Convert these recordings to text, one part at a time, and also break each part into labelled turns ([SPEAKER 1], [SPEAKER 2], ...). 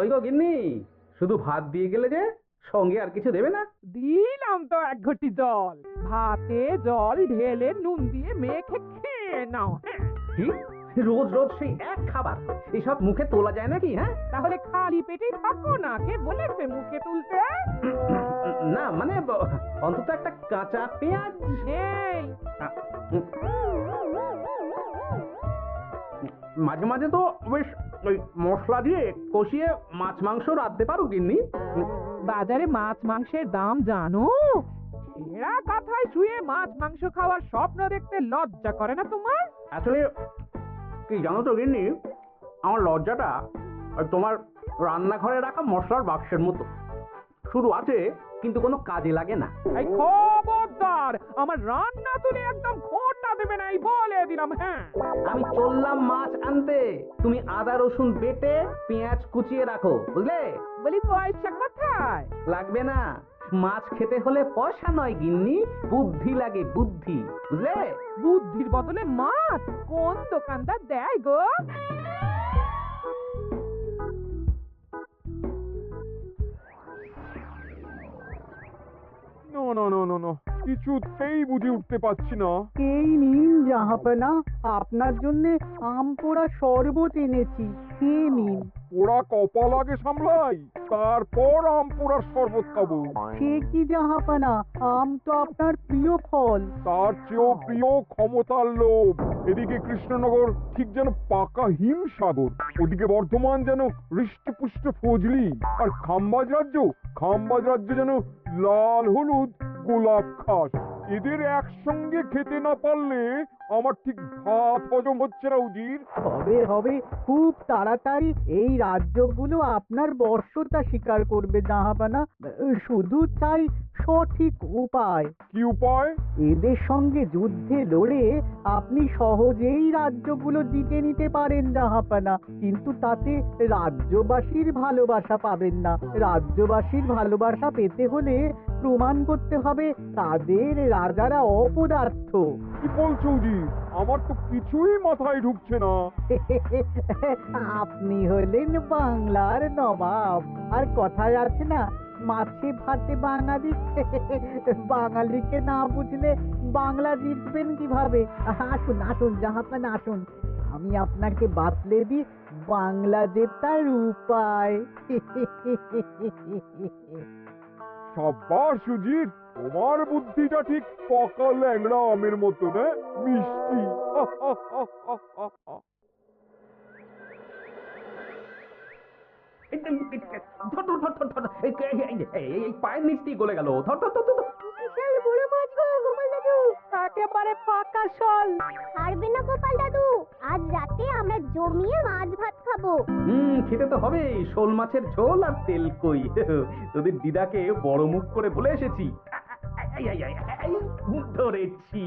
[SPEAKER 1] ওই গো গিন্নি, শুধু ভাত দিয়ে গেলে যে, সঙ্গে আর কিছু দেবে না?
[SPEAKER 2] দিলাম তো এক ঘটি জল। ভাতে জল ঢেলে নুন দিয়ে মেখে খেয়ে নাও। হ্যাঁ,
[SPEAKER 1] কি, রোজ রোজ সেই এক খাবার? এসব মুখে তোলা যায় নাকি? হ্যাঁ,
[SPEAKER 2] তাহলে খালি পেটেই থাকো না, কে বলেছে মুখে তুলতে?
[SPEAKER 1] না মানে অন্তত একটা কাঁচা পেঁয়াজ।
[SPEAKER 2] এই,
[SPEAKER 1] আ, উম, মাঝে মাঝে তো বেশ ওই মশলা দিয়ে কষিয়ে মাছ মাংস রাঁধতে পারো গিন্নি।
[SPEAKER 2] বাজারে মাছ মাংসের দাম জানো? এরা কথায় শুয়ে মাছ মাংস খাওয়ার স্বপ্ন দেখতে লজ্জা করে না তোমার?
[SPEAKER 1] আসলে কি জানো তো গিন্নি, আমার লজ্জাটা ওই তোমার রান্নাঘরে রাখা মশলার বাক্সের মতো, শুধু আছে কিন্তু কোনো কাজে লাগে না।
[SPEAKER 2] এই খবরদার, আমার রান্না তুলে একদম খোঁটা দেবে না, এই বলে দিলাম। হ্যাঁ,
[SPEAKER 1] আমি চললাম মাছ আনতে, তুমি আদা রসুন বেটে পেঁয়াজ কুচিয়ে রাখো, বুঝলে?
[SPEAKER 2] বলি পয়সা কোথায়?
[SPEAKER 1] লাগবে না, মাছ খেতে হলে পয়সা নয় গিন্নি, বুদ্ধি লাগে, বুদ্ধি, বুঝলে?
[SPEAKER 2] বুদ্ধির বদলে মাছ কোন দোকানদার দেয় গো?
[SPEAKER 3] না না না না না, কিছুতেই বুঝে উঠতে পারছি না।
[SPEAKER 4] এই নিন জাহাপনা, আপনার জন্য আম পোড়া শরবত এনেছি, খেয়ে নিন।
[SPEAKER 3] পোড়া কপাল আগে সামলাই, তারপর আম পোড়ার শরবত খাবো।
[SPEAKER 4] সে কি জাহাপনা, আম তো আপনার প্রিয় ফল।
[SPEAKER 3] তার চেয়েও প্রিয় ক্ষমতার লোভ। এদিকে কৃষ্ণনগর ঠিক যেন পাকা হিমসাগর, ওদিকে বর্ধমান যেন হৃষ্টপুষ্ট ফজলি, আর খাম্বাজ রাজ্য যেন লাল হলুদ গোলাপ খাস। এদের একসঙ্গে খেতে না পারলে আমার ঠিক ভাত হজম হচ্ছে না উজির।
[SPEAKER 4] হবে হবে, খুব তাড়াতাড়ি এই রাজ্যগুলো আপনার বর্ষতা স্বীকার করবে জাহাপনা। শুধু চাই সঠিক উপায়।
[SPEAKER 3] কি উপায়?
[SPEAKER 4] এদের সঙ্গে যুদ্ধে লড়ে আপনি সহজেই রাজ্যগুলো জিতে নিতে পারেন জাহাপনা, কিন্তু তাতে রাজ্যবাসীর ভালোবাসা পাবেন না। রাজ্যবাসীর ভালোবাসা পেতে হলে প্রমাণ করতে হবে তাদের রাজারা অপদার্থ।
[SPEAKER 3] কি বলছো উজির? আমার তো কিছুই মাথায় ঢুকছে না।
[SPEAKER 4] আপনি হলেন বাংলার নবাব, আর কথায় আছে না, মাছে ভাতে বাঙালি। বাঙালিকে না বুঝলে বাংলা জিতবেন কিভাবে? আসুন আসুন জাহাপানা, আসুন, আমি আপনাকে বাতলে দিই বাংলা জেতার উপায়।
[SPEAKER 3] সাব্বাস সুজিত, তোমার বুদ্ধিটা ঠিক পাকা ল্যাংড়া আমের মতো না, মিষ্টি।
[SPEAKER 1] ধর ধর ধর ধর ধর, এই পায়ের নিচ দিয়ে গলে গেল, ধর ধর ধর ধর।
[SPEAKER 5] বিশাল বড় মাছ গো গোপাল দাদু।
[SPEAKER 2] একেবারে পাকা শোল।
[SPEAKER 5] ছাড়বে না গোপাল দাদু, আজ রাতে আমরা জমিয়ে মাছ ভাত খাবো।
[SPEAKER 1] খেতে তো হবেই, শোল মাছের ঝোল আর তেল কই। তোদের দিদাকে বড় মুখ করে বলে এসেছি। এই, এই, এই, এই, ধরেছি।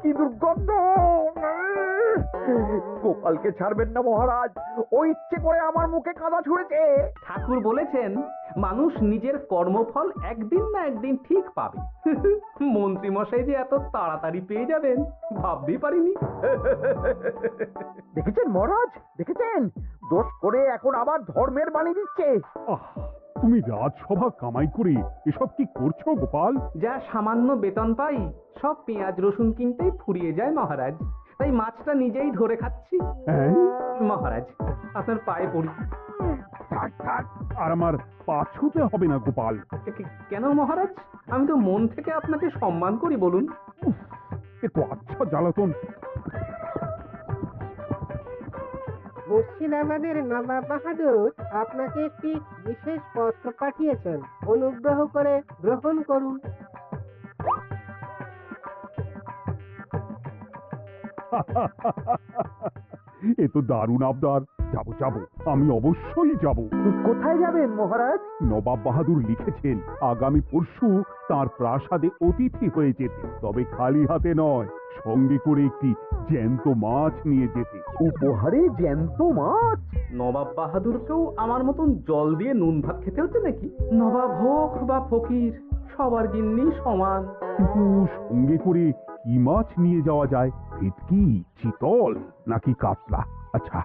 [SPEAKER 6] কি দুর্গন্ধ! গোপালকে ছাড়বেন না মহারাজ, ও ইচ্ছে করে আমার মুখে কাদা ছুঁড়েছে।
[SPEAKER 1] ঠাকুর বলেছেন মানুষ নিজের কর্মফল একদিন না একদিন ঠিক পাবে। মন্ত্রী মশাই যে এত তাড়াতাড়ি পেয়ে যাবেন ভাবতেই পারিনি।
[SPEAKER 6] দেখেছেন মহারাজ, দেখেছেন? দোষ করে এখন আবার ধর্মের বাণী দিচ্ছে।
[SPEAKER 3] তুমি রাজসভা কামাই করে এসব কি করছো গোপাল?
[SPEAKER 1] যা সামান্য বেতন পাই সব পেঁয়াজ রসুন কিনতেই ফুরিয়ে যায় মহারাজ, তাই মাছটা নিজেই ধরে খাচ্ছি।
[SPEAKER 3] হ্যাঁ?
[SPEAKER 1] মহারাজ আপনার পায়ে পড়ি।
[SPEAKER 3] থাক থাক, আর আমার পা ছুঁতে হবে না গোপাল।
[SPEAKER 1] কেন মহারাজ? আমি তো মন থেকে আপনাকে সম্মান করি, বলুন।
[SPEAKER 3] এ তো আচ্ছা জ্বালাতন।
[SPEAKER 7] মুর্শিদাবাদের নবাব বাহাদুর আপনাকে একটি বিশেষ পত্র পাঠিয়েছেন, অনুগ্রহ করে গ্রহণ করুন।
[SPEAKER 3] এ তো দারুণ আবদার। যাবো যাবো, আমি অবশ্যই যাব।
[SPEAKER 6] কোথায় যাবেন মহারাজ?
[SPEAKER 3] নবাব বাহাদুর লিখেছেন আগামী পরশু তার প্রাসাদে অতিথি হয়ে যেতে, তবে খালি হাতে নয়, সঙ্গে করে একটি জ্যান্ত মাছ নিয়ে যেতে।
[SPEAKER 6] উপহারে জ্যান্ত মাছ?
[SPEAKER 1] নবাব বাহাদুরকেও আমার মতন জল দিয়ে নুন ভাত খেতে হচ্ছে নাকি? নবাব হোক বা ফকির, সবার গিন্নি সমান।
[SPEAKER 3] কিন্তু সঙ্গে করে কি মাছ নিয়ে যাওয়া যায়? ভেটকি, চিতল নাকি কাতলা? আচ্ছা,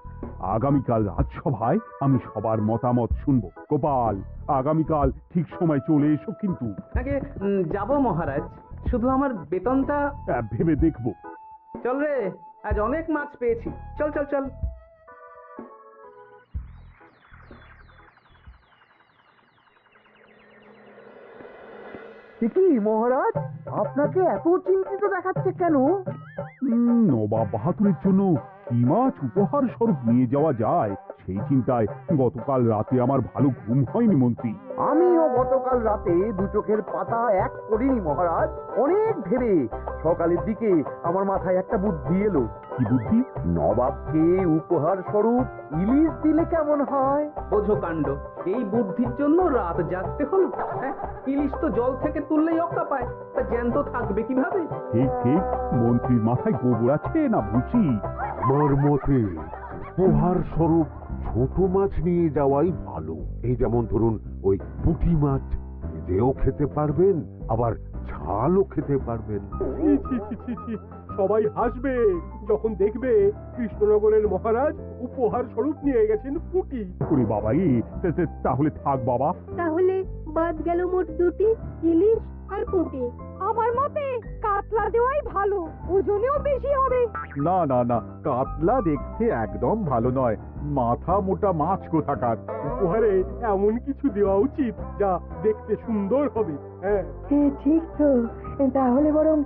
[SPEAKER 3] আগামীকাল রাজসভায় আমি সবার মতামত শুনবো। গোপাল, আগামীকাল ঠিক সময় চলে এসো কিন্তু।
[SPEAKER 1] আগে যাব মহারাজ, শুধু আমার বেতনটা।
[SPEAKER 3] ভেবে দেখবো।
[SPEAKER 1] চল রে, আজ অনেক মাছ পেয়েছি, চল চল চল।
[SPEAKER 6] কি মহারাজ, আপনাকে এত চিন্তিত দেখাচ্ছে কেন?
[SPEAKER 3] নবাব বাহাদুরের জন্য কি মাছ উপহার স্বরূপ নিয়ে যাওয়া যায় সেই চিন্তায় গতকাল রাতে আমার ভালো ঘুম হয়নি মন্ত্রী।
[SPEAKER 6] আমিও গতকাল রাতে দু চোখের পাতা এক করিনি মহারাজ। অনেক ভেবে সকালের দিকে আমার মাথায় একটা বুদ্ধি এলো।
[SPEAKER 3] কি বুদ্ধি?
[SPEAKER 6] নবাবকে উপহার স্বরূপ ইলিশ দিলে কেমন হয়?
[SPEAKER 1] বোঝো কাণ্ড, এই বুদ্ধির জন্য রাত জাগতে হলো। হ্যাঁ, ইলিশ তো জল থেকে তুললেই অক্কা পায়, তা জ্যান্ত থাকবে কিভাবে?
[SPEAKER 3] ঠিক ঠিক, মন্ত্রীর মাথায় গোবর আছে না ভুসি?
[SPEAKER 8] আমার মতে উপহার স্বরূপ ছোট মাছ নিয়ে যাওয়াই ভালো। এই যেমন ধরুন ওই পুঁটি মাছ, নিজেও খেতে পারবেন আবার ঝালও খেতে পারবেন।
[SPEAKER 3] সবাই হাসবে যখন দেখবে কৃষ্ণনগরের মহারাজ উপহার স্বরূপ নিয়ে গেছেন পুঁটি। ওরে বাবাই, তাহলে থাক বাবা।
[SPEAKER 9] তাহলে বাদ গেল মোট দুটি, ইলিশ আর পুঁটি। আমার মতে কাতলা দেওয়াই ভালো, ওজনেও বেশি হবে।
[SPEAKER 3] না না না, কাতলা দেখতে একদম ভালো নয়, মাথা মোটা মাছ কোথাকার। উপহারে এমন কিছু দেওয়া উচিত যা দেখতে সুন্দর হবে। হ্যাঁ
[SPEAKER 4] ঠিক তো, তাহলে বরং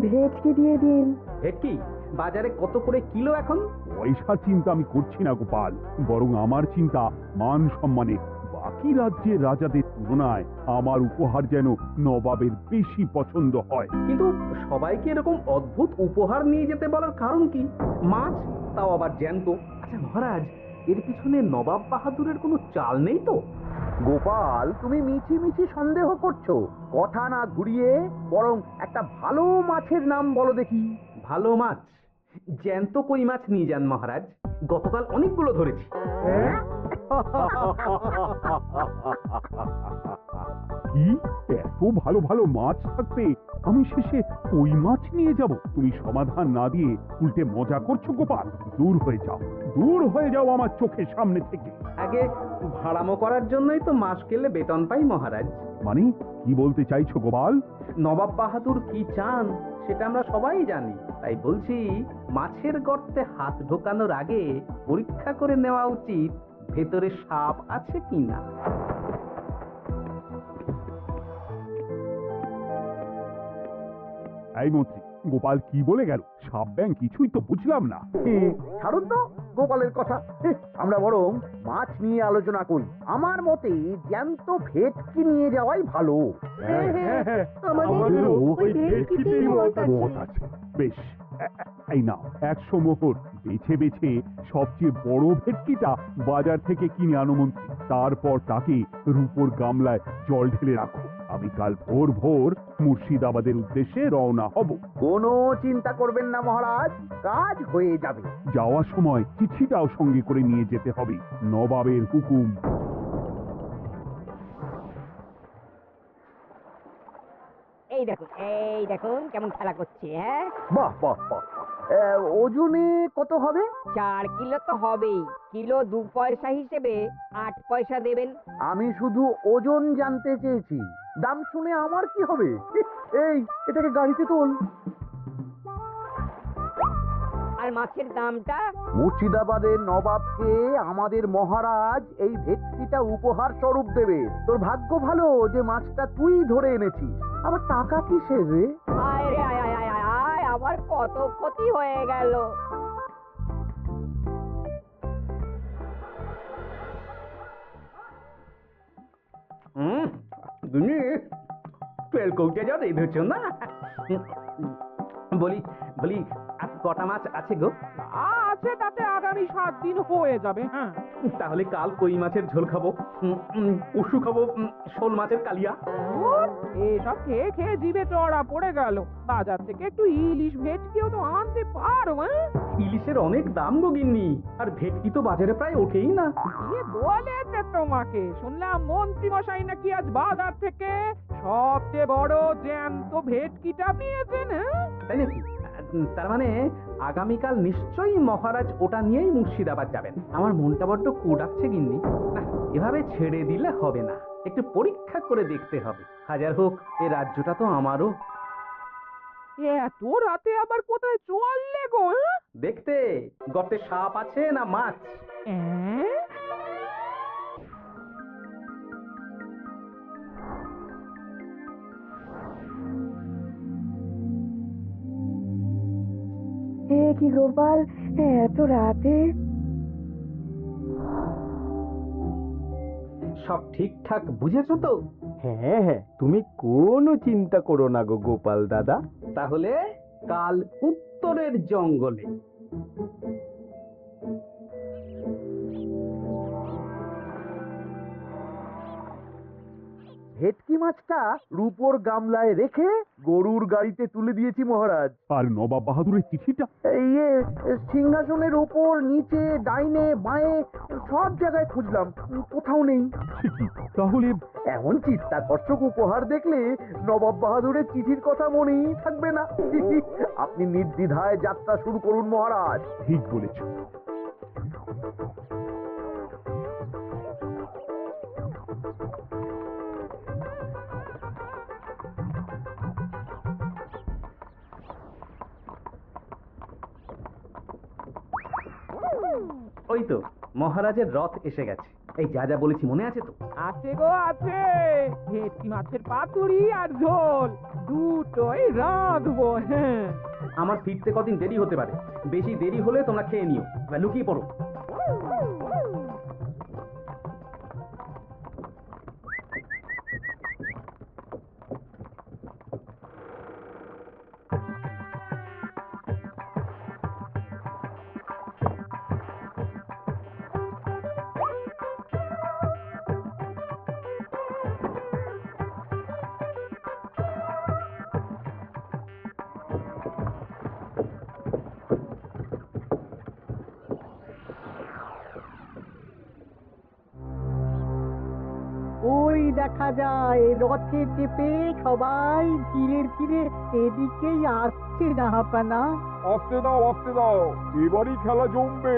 [SPEAKER 4] ভেটকি দিয়ে দিন।
[SPEAKER 1] ভেটকি বাজারে কত করে কিলো এখন?
[SPEAKER 3] পয়সার চিন্তা আমি করছি না গোপাল, বরং আমার চিন্তা মান সম্মানে। বাকি রাজ্যের রাজাদের তুলনায় আমার উপহার যেন নবাবের বেশি পছন্দ হয়।
[SPEAKER 1] কিন্তু সবাইকে এরকম অদ্ভুত উপহার নিয়ে যেতে বলার কারণ কি? মাছ, তাও আবার জ্যান্ত। আচ্ছা মহারাজ, এর পিছনে নবাব বাহাদুরের কোনো চাল নেই তো?
[SPEAKER 6] গোপাল, তুমি মিছি মিছি সন্দেহ করছো। কথা না ঘুরিয়ে বরং একটা ভালো মাছের নাম বলো দেখি।
[SPEAKER 1] ভালো মাছ? জ্যান্ত কই মাছ নিয়ে যান মহারাজ, গতকাল অনেকগুলো ধরেছি।
[SPEAKER 3] কি, এত ভালো ভালো মাছ থাকতে আমি শেষে ওই মাছ নিয়ে যাব? তুমি সমাধান না দিয়ে উল্টে মজা করছো গোপাল। দূর হয়ে যাও, দূর হয়ে যাও আমার চোখের সামনে থেকে।
[SPEAKER 1] আগে ভাড়ামো করার জন্যই তো মাস গেলে বেতন পাই মহারাজ।
[SPEAKER 3] মানে কি বলতে চাইছো গোপাল?
[SPEAKER 1] নবাব বাহাদুর কি চান সেটা আমরা সবাই জানি, তাই বলছি মাছের গর্তে হাত ঢোকানোর আগে পরীক্ষা করে নেওয়া উচিত ভেতরে সাপ আছে কিনা।
[SPEAKER 3] এই মন্ত্রী, গোপাল কি বলে গেল? সাপ ব্যাং কিছুই তো বুঝলাম না।
[SPEAKER 6] ছাড়ুন তো গোপালের কথা, আমরা বরং মাছ নিয়ে আলোচনা করি। আমার মতে জ্যান্ত ভেটকি নিয়ে যাওয়াই ভালো।
[SPEAKER 8] আমাদেরও
[SPEAKER 9] ওই ভেটকিতেই মত আছে।
[SPEAKER 3] বেশ, এই নাও 100 মোহর। বেছে বেছে সবচেয়ে বড় ভেটকিটা বাজার থেকে কিনে আনো মন্ত্রী। তারপর তাকে রূপোর গামলায় জল ঢেলে রাখো। আমি কাল ভোর ভোর মুর্শিদাবাদের উদ্দেশ্যে রওনা হব।
[SPEAKER 6] কোনো চিন্তা করবেন না মহারাজ, কাজ হয়ে যাবে।
[SPEAKER 3] যাওয়ার সময় চিঠিটাও সঙ্গে করে নিয়ে যেতে হবে, নবাবের হুকুম।
[SPEAKER 10] এই দেখুন কেমন খেলা করছে। হ্যাঁ,
[SPEAKER 6] বাহ বাহ বাহ। ওজনে কত হবে?
[SPEAKER 10] 4 কিলো তো হবেই। কিলো 2 পয়সা হিসেবে 8 পয়সা দেবেন।
[SPEAKER 6] আমি শুধু ওজন জানতে চেয়েছি, দাম শুনে আমার কি হবে? এই, এটাকে গাড়িতে তোল।
[SPEAKER 10] আর মাছের দামটা?
[SPEAKER 6] মুর্শিদাবাদের নবাবকে আমাদের মহারাজ এই ভেটকিটা উপহার স্বরূপ দেবে। তোর ভাগ্য ভালো যে মাছটা তুই ধরে এনেছিস। আবার টাকা কিসের রে?
[SPEAKER 10] আয় রে আয় আয় আয় আয় আয়, আমার কত ক্ষতি হয়ে গেল।
[SPEAKER 1] তুমি তেল কৌটে যা রেঁধেছ না? বলি বলি আর কটা মাছ আছে গো?
[SPEAKER 2] আছে, তাতে আগামী 7 দিন হয়ে যাবে। হ্যাঁ,
[SPEAKER 1] তাহলে কাল কই মাছের ঝোল খাবো, পরশু খাবো শোল মাছের কালিয়া।
[SPEAKER 2] এসব খেয়ে খেয়ে জিভে চড়া পড়ে গেল। বাজার থেকে একটু ইলিশ ভেটকিও তো আনতে পারো।
[SPEAKER 1] ইলিশের অনেক দাম গো গিন্নি, আর ভেটকি তো বাজারে প্রায় ওঠেই না।
[SPEAKER 2] কে বলেছে তোমাকে? শুনলাম মন্ত্রী মশাই নাকি আজ বাজার থেকে সবচেয়ে বড় জ্যান্ত ভেটকিটা পেয়েছেন।
[SPEAKER 1] তাই নাকি? তার মানে আগামীকাল নিশ্চয়ই মহারাজ ওটা নিয়েই মুর্শিদাবাদ যাবেন। আমার মনটা বড্ড কুড়াচ্ছে গিন্নি। না, এভাবে ছেড়ে দিলে হবে না, একটু পরীক্ষা করে দেখতে হবে। হাজার হোক এ রাজ্যটা তো আমারও।
[SPEAKER 2] এত রাতে আবার কোথায় চললে গো?
[SPEAKER 1] দেখতে গর্তে সাপ আছে না মাছ।
[SPEAKER 9] কি গোপাল, এত রাতে?
[SPEAKER 1] সব ঠিকঠাক বুঝেছো তো?
[SPEAKER 6] হ্যাঁ হ্যাঁ, তুমি কোনো চিন্তা করো না গো গোপাল দাদা।
[SPEAKER 1] তাহলে কাল উত্তরের জঙ্গলে।
[SPEAKER 6] ভেটকি মাছটা রূপোর গামলায় রেখে গরুর গাড়িতে তুলে দিয়েছি মহারাজ।
[SPEAKER 3] আর নবাব বাহাদুরের চিঠিটা?
[SPEAKER 6] ইয়ে, সিংহাসনের ওপর, নিচে, ডাইনে, বাঁয়ে সব জায়গায় খুঁজলাম, কোথাও নেই।
[SPEAKER 3] তাহলে
[SPEAKER 6] এমন চিত্তাকর্ষক উপহার দেখলে নবাব বাহাদুরের চিঠির কথা মনেই থাকবে না। আপনি নির্দ্বিধায় যাত্রা শুরু করুন মহারাজ।
[SPEAKER 3] ঠিক বলেছ।
[SPEAKER 1] ওই তো মহারাজের রথ এসে গেছে। এই যা যা বলেছি মনে আছে তো?
[SPEAKER 2] আছে গো আছে। ভেটকি মাছের পাতুরি আর ঝোল দুটোই রাঁধবো। হ্যাঁ,
[SPEAKER 1] আমার ফিরতে কদিন দেরি হতে পারে, বেশি দেরি হলে তোমরা খেয়ে নিও, লুকিয়ে পড়ো।
[SPEAKER 4] ওই দেখা যায় রথে চেপে সবাই ধীরে ধীরে এদিকেই আসছে জাহাপানা।
[SPEAKER 3] আসতে দাও, আসতে দাও, এবারই খেলা জমবে।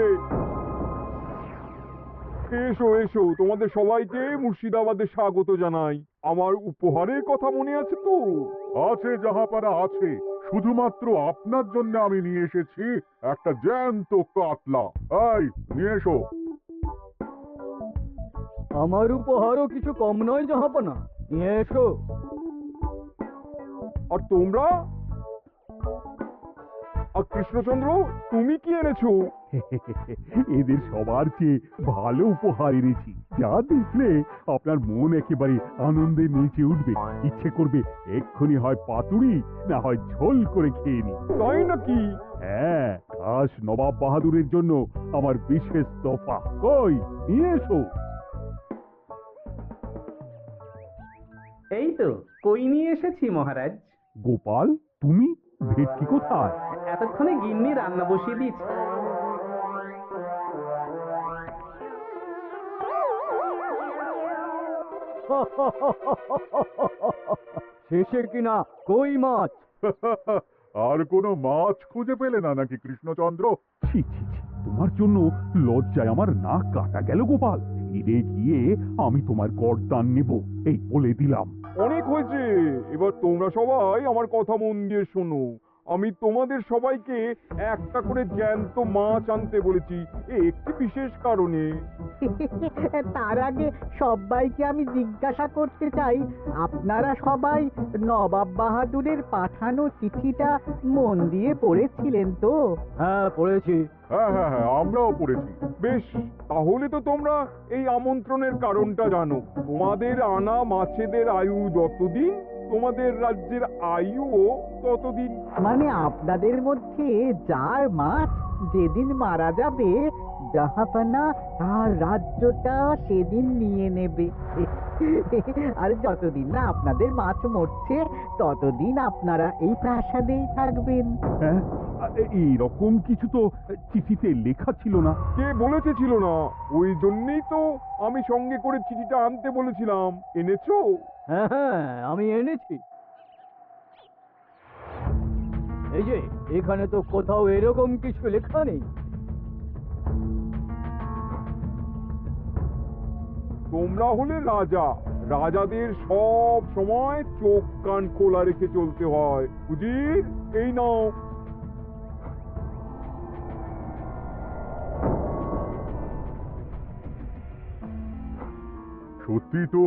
[SPEAKER 3] এসো এসো, তোমাদের সবাইকে মুর্শিদাবাদে স্বাগত জানাই। আমার উপহারের কথা মনে আছে তো?
[SPEAKER 8] আছে জাহাপানা আছে, শুধুমাত্র আপনার জন্য আমি নিয়ে এসেছি একটা জ্যান্ত কাতলা। এই নিয়ে এসো।
[SPEAKER 6] আমার উপহারও কিছু কম নয় জাহাপানা, নিয়ে এসো।
[SPEAKER 3] আর তোমরা? আর কৃষ্ণচন্দ্র, তুমি কি এনেছো? এদের সবার চেয়ে ভালো উপহার এনেছি, যা দেখলে আপনার মন একেবারে আনন্দে নেচে উঠবে। ইচ্ছে করবে এক্ষুনি হয় পাতুরি না হয় ঝোল করে খেয়ে নি। তাই নাকি? হ্যাঁ, খাস নবাব বাহাদুরের জন্য আমার বিশেষ তোফা। কই, নিয়ে এসো।
[SPEAKER 1] এই তো কই নিয়ে এসেছি মহারাজ।
[SPEAKER 3] গোপাল, তুমি? ভেটকি কোথায়?
[SPEAKER 1] এতক্ষণে গিন্নি রান্না বসিয়ে দিয়েছি।
[SPEAKER 6] শেষে কিনা কই মাছ?
[SPEAKER 8] আর কোনো মাছ খুঁজে পেলে না নাকি কৃষ্ণচন্দ্র?
[SPEAKER 3] ছি ছি ছি, তোমার জন্য লজ্জায় আমার নাক কাটা গেল গোপাল। ফিরে গিয়ে আমি তোমার গর্দান নেব, এই বলে দিলাম। অনেক হয়েছে, এবার তোমরা সবাই আমার কথা মন দিয়ে শোনো। আমি তোমাদের সবাইকে একটা করে জ্যান্ত মাছ আনতে বলেছি, একটি বিশেষ কারণে।
[SPEAKER 4] তার আগে সবাইকে আমি জিজ্ঞাসা করতে চাই, আপনারা সবাই নবাব বাহাদুরের পাঠানো চিঠিটা মন দিয়ে পড়েছিলেন তো?
[SPEAKER 6] হ্যাঁ, পড়েছি।
[SPEAKER 8] হ্যাঁ হ্যাঁ হ্যাঁ, আমরাও পড়েছি।
[SPEAKER 3] বেশ, তাহলে তো তোমরা এই আমন্ত্রণের কারণটা জানো। তোমাদের আনা মাছেদের আয়ু যতদিন, তোমাদের রাজ্যের আয়ুও ততদিন।
[SPEAKER 4] মানে আপনাদের মধ্যে যার মাছ যেদিন মারা যাবে জাহাপানা তার রাজ্যটা সেদিন নিয়ে নেবে। আর যতদিন না আপনাদের মাছ মরছে ততদিন আপনারা এই প্রাসাদেই থাকবেন।
[SPEAKER 3] হ্যাঁ, এইরকম কিছু তো চিঠিতে লেখা ছিল না। কে বলেছে ছিল না? ওই জন্যই তো আমি সঙ্গে করে চিঠিটা আনতে বলেছিলাম। এনেছো?
[SPEAKER 11] হ্যাঁ হ্যাঁ, আমি এনেছি। এই যে এখানে তো কোথাও এরকম কিছু লেখা নেই।
[SPEAKER 3] তোমরা হলে রাজা, রাজাদের সব সময় চোখ কান খোলা রেখে চলতে হয়। উজির, এই নাও। সত্যি তো,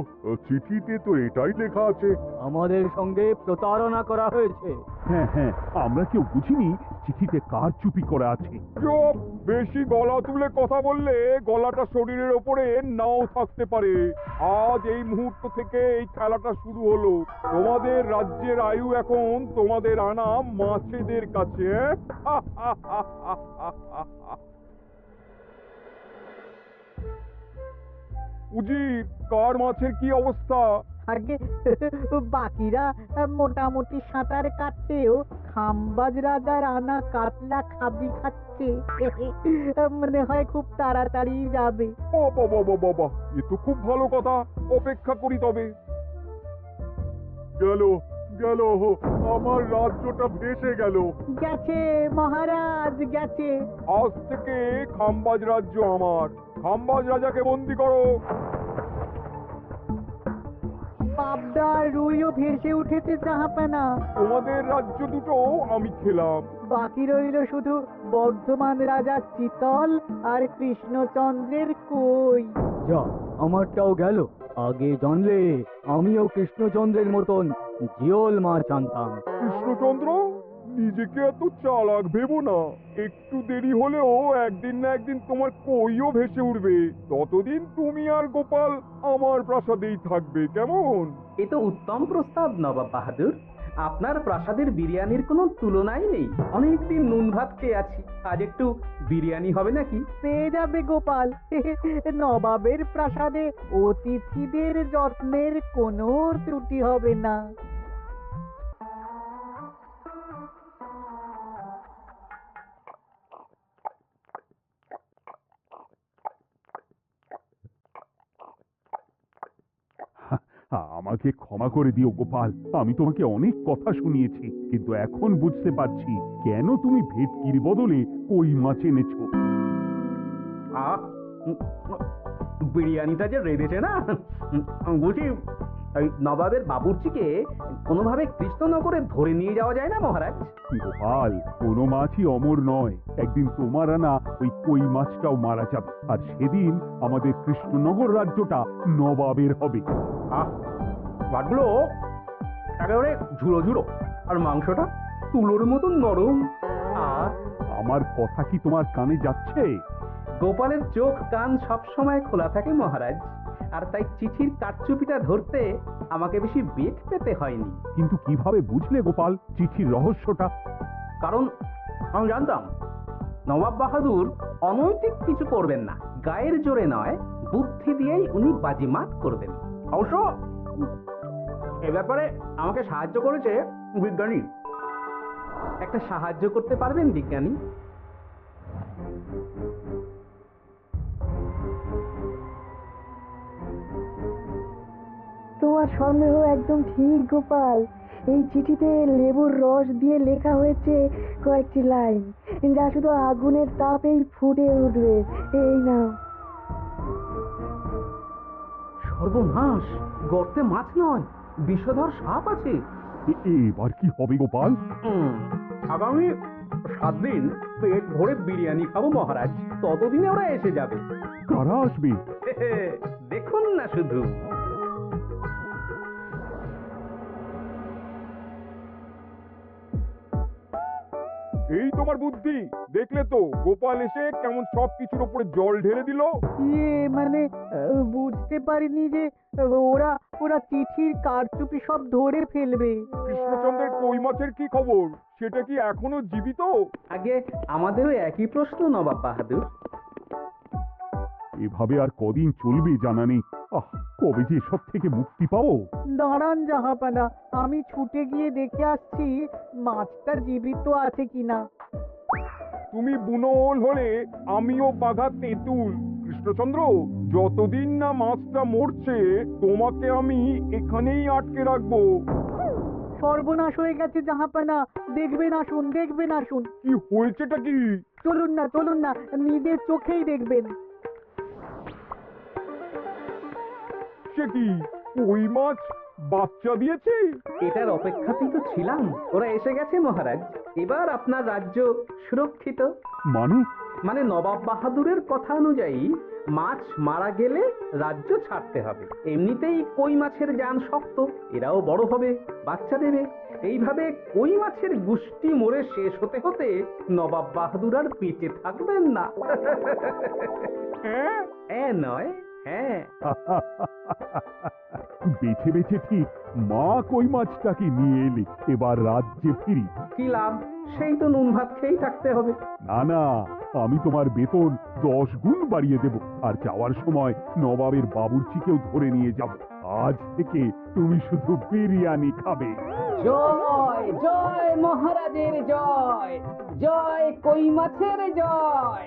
[SPEAKER 3] চিঠিতে তো এটাই লেখা আছে।
[SPEAKER 11] আমাদের সঙ্গে প্রতারণা করা হয়েছে।
[SPEAKER 3] হ্যাঁ হ্যাঁ, আমরা কেউ বুঝিনি চিঠিতে কার চুপি করা আছে। চুপ! বেশি গলা তুলে কথা বললে গলাটা শরীরের ওপরে নাও থাকতে পারে। আজ এই মুহূর্ত থেকে এই খেলাটা শুরু হলো। তোমাদের রাজ্যের আয়ু এখন তোমাদের আনা মাছেদের কাছে। উজির, কার মাছের কি অবস্থা?
[SPEAKER 4] আগে বাকিরা মোটামুটি সাঁতার কাটছেও, খাম্বাজ রাজার আনা কাতলা খাবি খাচ্ছে। মনে হয় খুব তাড়াতাড়ি যাবে।
[SPEAKER 3] বাবা, এ তো খুব ভালো কথা। অপেক্ষা করি তবে। গেল গেল, আমার রাজ্যটা ভেসে গেল।
[SPEAKER 4] গেছে মহারাজ, গেছে।
[SPEAKER 3] আজ থেকে খাম্বাজ রাজ্য আমার। খাম্বাজ রাজাকে বন্দি করো।
[SPEAKER 4] পাবদা রুইও ভেসে উঠেছে জাহাপানা।
[SPEAKER 3] তোমাদের রাজ্য দুটো আমি খেলাম।
[SPEAKER 4] বাকি রইল শুধু বর্ধমান রাজা চিতল আর কৃষ্ণচন্দ্রের কই।
[SPEAKER 11] যা, আমারটাও গেল। আগে জানলে আমিও কৃষ্ণচন্দ্রের মতন জিওল মাছ আনতাম।
[SPEAKER 3] কৃষ্ণচন্দ্র, নিজেকে এত চালাক ভেবো না। একটু দেরি হলেও একদিন না একদিন তোমার কইও ভেসে উঠবে। ততদিন তুমি আর গোপাল আমার প্রাসাদেই থাকবে, কেমন?
[SPEAKER 1] এ তো উত্তম প্রস্তাব নবাব বাহাদুর। আপনার প্রাসাদের বিরিয়ানির কোনো তুলনাই নেই। অনেকদিন নুন ভাত খেয়ে আছি, আজ একটু বিরিয়ানি হবে নাকি?
[SPEAKER 4] পেয়ে যাবে গোপাল। নবাবের প্রাসাদে অতিথিদের যত্নের কোনো ত্রুটি হবে না।
[SPEAKER 3] আমাকে ক্ষমা করে দিও গোপাল। আমি তোমাকে অনেক কথা শুনিয়েছি, কিন্তু এখন বুঝতে পারছি কেন তুমি ভেটকির বদলে কই মাছ এনেছো।
[SPEAKER 1] আহ, বিরিয়ানিটা যে রেঁধেছে না, বুঝি এই নবাবের বাবুর্চিকে কোনোভাবে কৃষ্ণনগরে ধরে নিয়ে যাওয়া যায় না মহারাজ?
[SPEAKER 3] গোপাল, কোনো মাছই অমর নয়। একদিন তোমার আনা ওই কই মাছটাও মারা যাবে, আর সেদিন আমাদের কৃষ্ণনগর রাজ্যটা নবাবের হবে।
[SPEAKER 1] আহ, মাছগুলো একেবারে ঝুড়ো ঝুড়ো, আর মাংসটা তুলোর মতন নরম। আহ,
[SPEAKER 3] আমার কথা কি তোমার কানে যাচ্ছে?
[SPEAKER 1] গোপালের চোখ কান সবসময় খোলা থাকে মহারাজ, আর তাই চিঠির কারচুপিটা ধরতে আমাকে বেশি বেগ পেতে হয়নি।
[SPEAKER 3] কিন্তু কিভাবে বুঝলে গোপাল চিঠির রহস্যটা?
[SPEAKER 1] কারণ আমি জানতাম নবাব বাহাদুর অনৈতিক কিছু করবেন না। গায়ের জোরে নয়, বুদ্ধি দিয়েই উনি বাজিমাত করবেন। অবশ্য এ ব্যাপারে আমাকে সাহায্য করেছে বিজ্ঞানী। একটা সাহায্য করতে পারবেন বিজ্ঞানী?
[SPEAKER 9] তোমার সন্দেহ একদম ঠিক গোপাল। এই চিঠিতে লেবুর রস দিয়ে লেখা হয়েছে কয়েকটি লাইন, যা শুধু আগুনের তাপেই ফুটে উঠবে। এই নাও।
[SPEAKER 1] সর্বনাশ! গর্তে মাছ নয়, বিষধর সাপ আছে।
[SPEAKER 3] এবার কি হবে গোপাল?
[SPEAKER 1] আগামী 7 দিন পেট ভরে বিরিয়ানি খাবো মহারাজ। ততদিনে ওরা এসে যাবে।
[SPEAKER 3] কারা আসবে?
[SPEAKER 1] দেখুন না শুধু।
[SPEAKER 3] এই তোমার বুদ্ধি, দেখলে তো গোপাল এসে কেমন সব কিছুর উপরে জল ঢেলে দিল।
[SPEAKER 4] মানে বুঝতে পারিনি যে ওরা ওরা চিঠির কারচুপি সব ধরে ফেলবে।
[SPEAKER 3] কৃষ্ণচন্দ্রের কই মাছের কি খবর? সেটা কি এখনো জীবিত?
[SPEAKER 1] আগে আমাদেরও একই প্রশ্ন নবাব বাহাদুর।
[SPEAKER 3] এভাবে আর কদিন চলবে জানা নেই। কবে যে এসব থেকে মুক্তি পাবো।
[SPEAKER 4] দাঁড়ান জাহাপানা, আমি ছুটে গিয়ে দেখে আসছি মাছটা জীবিত আছে কিনা।
[SPEAKER 3] তুমি বুনোল হলে আমিও বাঘা তেঁতুল। কৃষ্ণচন্দ্র, যতদিন না মাছটা মরছে তোমাকে আমি এখানেই আটকে রাখবো।
[SPEAKER 4] সর্বনাশ হয়ে গেছে জাহাপানা, দেখবেন আসুন, দেখবেন আসুন।
[SPEAKER 3] কি হয়েছেটা কি?
[SPEAKER 4] চলুন না, নিজের চোখেই দেখবেন।
[SPEAKER 3] সে কি, ওই মাছ বাচ্চা দিয়েছে?
[SPEAKER 1] এটার অপেক্ষাতেই তো ছিলাম। ওরা এসে গেছে মহারাজ। এবার আপনার রাজ্য সুরক্ষিত।
[SPEAKER 3] মানে
[SPEAKER 1] নবাব বাহাদুরের কথা অনুযায়ী মাছ মারা গেলে রাজ্য ছাড়তে হবে। এমনিতেই কই মাছের জান শক্ত, এরাও বড় হবে, বাচ্চা দেবে। এইভাবে কই মাছের গুষ্টি মরে শেষ হতে হতে নবাব বাহাদুর আর বেঁচে থাকবেন না। নয়, হ্যাঁ।
[SPEAKER 3] বেছে বেছে ঠিক মা কই মাছটাকে নিয়ে এলে। এবার রাজ্যে ফিরি।
[SPEAKER 1] কি লাভ? সেই তো নুন ভাত খেয়েই থাকতে হবে।
[SPEAKER 3] না, আমি তোমার বেতন 10 গুণ বাড়িয়ে দেব। আর যাওয়ার সময় নবাবের বাবুর্চিকেও ধরে নিয়ে যাব। আজ থেকে তুমি শুধু বিরিয়ানি খাবে।
[SPEAKER 10] জয় জয় মহারাজের জয়, জয় কই মাছের জয়।